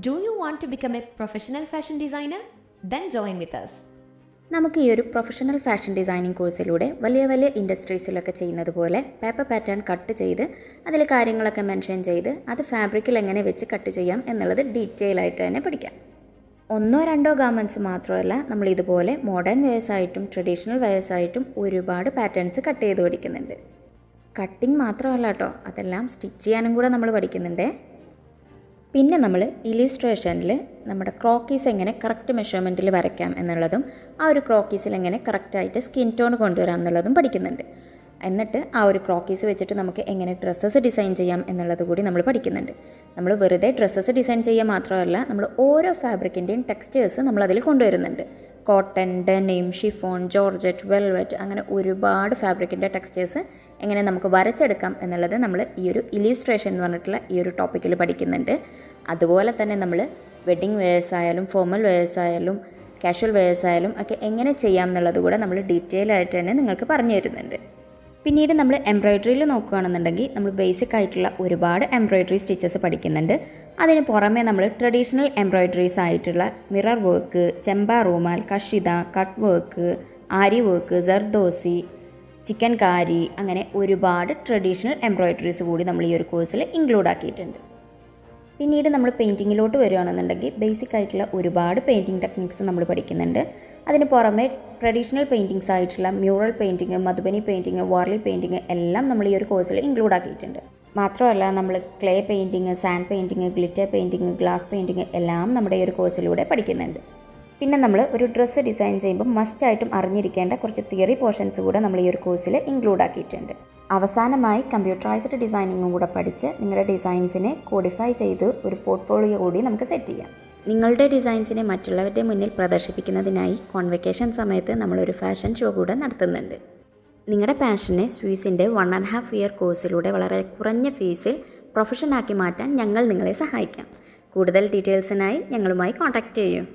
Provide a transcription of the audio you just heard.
Do you want to become a professional fashion designer? Then join with us. നമുക്ക് ഈ ഒരു professional fashion designing കോഴ്സിലൂടെ വലിയ വലിയ ഇൻഡസ്ട്രീസിലൊക്കെ ചെയ്യുന്നത് പോലെ പേപ്പർ പാറ്റേൺ കട്ട് ചെയ്ത് അതിൽ കാര്യങ്ങളൊക്കെ മെൻഷൻ ചെയ്ത് അത് ഫാബ്രിക്കിൽ എങ്ങനെ വെച്ച് കട്ട് ചെയ്യാം എന്നുള്ളത് ഡീറ്റെയിൽ ആയിട്ട് തന്നെ പഠിക്കാം. ഒന്നോ രണ്ടോ ഗാർമെൻറ്റ്സ് മാത്രമല്ല, നമ്മൾ ഇതുപോലെ മോഡേൺ വെയേഴ്സായിട്ടും ട്രഡീഷണൽ വെയേഴ്സായിട്ടും ഒരുപാട് പാറ്റേൺസ് കട്ട് ചെയ്ത് പഠിക്കുന്നുണ്ട്. കട്ടിങ് മാത്രമല്ല കേട്ടോ, അതെല്ലാം സ്റ്റിച്ച് ചെയ്യാനും കൂടെ നമ്മൾ പഠിക്കുന്നുണ്ട്. പിന്നെ നമ്മൾ ഇല്യൂസ്ട്രേഷനിൽ നമ്മുടെ ക്രോക്കീസ് എങ്ങനെ കറക്റ്റ് മെഷർമെൻറ്റിൽ വരയ്ക്കാം എന്നുള്ളതും ആ ഒരു ക്രോക്കീസിൽ എങ്ങനെ കറക്റ്റായിട്ട് സ്കിൻ ടോൺ കൊണ്ടുവരാം എന്നുള്ളതും പഠിക്കുന്നുണ്ട്. എന്നിട്ട് ആ ഒരു ക്രോക്കീസ് വെച്ചിട്ട് നമുക്ക് എങ്ങനെ ഡ്രസ്സസ് ഡിസൈൻ ചെയ്യാം എന്നുള്ളത് കൂടി നമ്മൾ പഠിക്കുന്നുണ്ട്. നമ്മൾ വെറുതെ ഡ്രസ്സസ് ഡിസൈൻ ചെയ്യുക മാത്രമല്ല, നമ്മൾ ഓരോ ഫാബ്രിക്കിൻ്റെയും ടെക്സ്റ്റേഴ്സ് നമ്മളതിൽ കൊണ്ടുവരുന്നുണ്ട്. Cotton, denim, chiffon, georgette, velvet, അങ്ങനെ ഒരുപാട് ഫാബ്രിക്കിൻ്റെ ടെക്സ്റ്റേഴ്സ് എങ്ങനെ നമുക്ക് വരച്ചെടുക്കാം എന്നുള്ളത് നമ്മൾ ഈ ഒരു ഇല്യൂസ്ട്രേഷൻ എന്ന് പറഞ്ഞിട്ടുള്ള ഈ ഒരു ടോപ്പിക്കിൽ പഠിക്കുന്നുണ്ട്. അതുപോലെ തന്നെ നമ്മൾ വെഡ്ഡിങ് വെയേഴ്സ് ആയാലും ഫോർമൽ വെയേഴ്സ് ആയാലും കാഷ്വൽ വെയേഴ്സ് ആയാലും ഒക്കെ എങ്ങനെ ചെയ്യാം എന്നുള്ളത് കൂടെ നമ്മൾ ഡീറ്റെയിൽ ആയിട്ട് തന്നെ നിങ്ങൾക്ക് പറഞ്ഞു തരുന്നുണ്ട്. പിന്നീട് നമ്മൾ എംബ്രോയ്ഡറിയിൽ നോക്കുകയാണെന്നുണ്ടെങ്കിൽ നമ്മൾ ബേസിക് ആയിട്ടുള്ള ഒരുപാട് എംബ്രോയ്ഡറി സ്റ്റിച്ചസ് പഠിക്കുന്നുണ്ട്. അതിന് പുറമേ നമ്മൾ ട്രഡീഷണൽ എംബ്രോയ്ഡറീസ് ആയിട്ടുള്ള മിറർ വർക്ക്, ചെമ്പ റൂമാൽ, കഷിത, cut work, aari work, zardozi, chikankari, അങ്ങനെ ഒരുപാട് ട്രഡീഷണൽ എംബ്രോയ്ഡറീസ് കൂടി നമ്മൾ ഈ ഒരു കോഴ്സിൽ ഇൻക്ലൂഡ് ആക്കിയിട്ടുണ്ട്. പിന്നീട് നമ്മൾ പെയിൻറ്റിങ്ങിലോട്ട് വരികയാണെന്നുണ്ടെങ്കിൽ ബേസിക് ആയിട്ടുള്ള ഒരുപാട് പെയിൻറ്റിങ് ടെക്നിക്സ് നമ്മൾ പഠിക്കുന്നുണ്ട്. അതിന് പുറമെ ട്രഡീഷണൽ പെയിൻറ്റിങ്സ് ആയിട്ടുള്ള mural painting, Madhubani painting, Warli painting എല്ലാം നമ്മൾ ഈ ഒരു കോഴ്സിൽ ഇൻക്ലൂഡ് ആക്കിയിട്ടുണ്ട്. മാത്രമല്ല നമ്മൾ clay painting, sand painting, glitter painting, glass painting എല്ലാം നമ്മുടെ ഈ ഒരു കോഴ്സിലൂടെ പഠിക്കുന്നുണ്ട്. പിന്നെ നമ്മൾ ഒരു ഡ്രസ്സ് ഡിസൈൻ ചെയ്യുമ്പോൾ മസ്റ്റായിട്ടും അറിഞ്ഞിരിക്കേണ്ട കുറച്ച് തിയറി പോർഷൻസ് കൂടെ നമ്മൾ ഈ ഒരു കോഴ്സിൽ ഇൻക്ലൂഡ് ആക്കിയിട്ടുണ്ട്. അവസാനമായി കമ്പ്യൂട്ടറൈസ്ഡ് ഡിസൈനിങ്ങും കൂടെ പഠിച്ച് നിങ്ങളുടെ ഡിസൈൻസിനെ കോഡിഫൈ ചെയ്ത് ഒരു പോർട്ട്ഫോളിയോ കൂടി നമുക്ക് സെറ്റ് ചെയ്യാം. നിങ്ങളുടെ ഡിസൈൻസിനെ മറ്റുള്ളവരുടെ മുന്നിൽ പ്രദർശിപ്പിക്കുന്നതിനായി കോൺവെക്കേഷൻ സമയത്ത് നമ്മളൊരു ഫാഷൻ ഷോ കൂടെ നടത്തുന്നുണ്ട്. നിങ്ങളുടെ പാഷനെ സ്വീസിൻ്റെ 1.5 ഇയർ കോഴ്സിലൂടെ വളരെ കുറഞ്ഞ ഫീസിൽ പ്രൊഫഷനാക്കി മാറ്റാൻ ഞങ്ങൾ നിങ്ങളെ സഹായിക്കാം. കൂടുതൽ ഡീറ്റെയിൽസിനായി ഞങ്ങളുമായി കോൺടാക്റ്റ് ചെയ്യൂ.